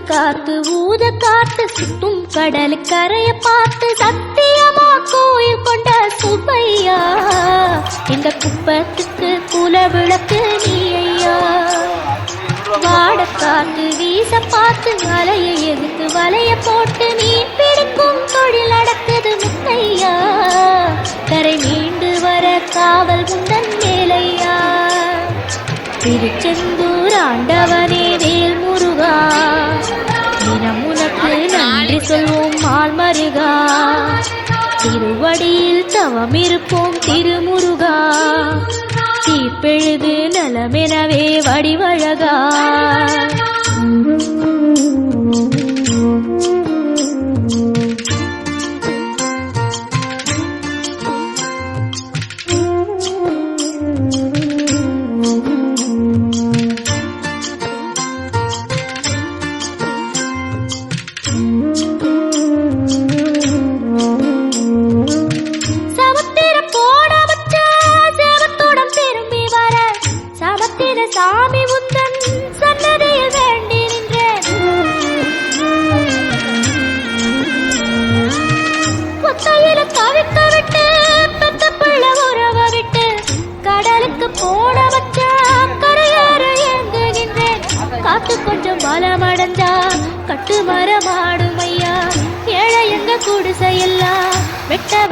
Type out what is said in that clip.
காத்து ஊத காத்து சுத்தும் கடல் கரைய பார்த்து சத்தியமா கோயில் கொண்ட சுப்பையா இந்த குப்பத்துக்கு குல விளக்கு நீ ஐயா. வாட காத்து வீச பார்த்து அலைய எதுக்கு வலைய போட்டு மீன் பிடிக்கும் தொழில் நடக்குது முத்தையா. கரை மீண்டு வர காவல் முந்தன் மேலையா. திருச்செந்தூர் ஆண்டவனே வேல் முருகா தினம் உனக்கு நன்றி சொல்வோம் மால் மருகா. திருவடியில் தவம் இருப்போம் திருமுருகா. தீப்பெழுது நலமெனவே வடிவழகா. சாமி உந்தன் சன்னதியில் வேண்டி நின்றேன். ஒத்தையில தவிக்க விட்டு பெத்த பிள்ளை உறவ விட்டு கடலுக்கு போட வச்ச கரையேற ஏங்குகின்றேன். காத்து கொஞ்சம் பலமடைஞ்சா கட்டு மரமாடும் ஐயா. ஏழை எங்க குடிசையெல்லாம் வெட்ட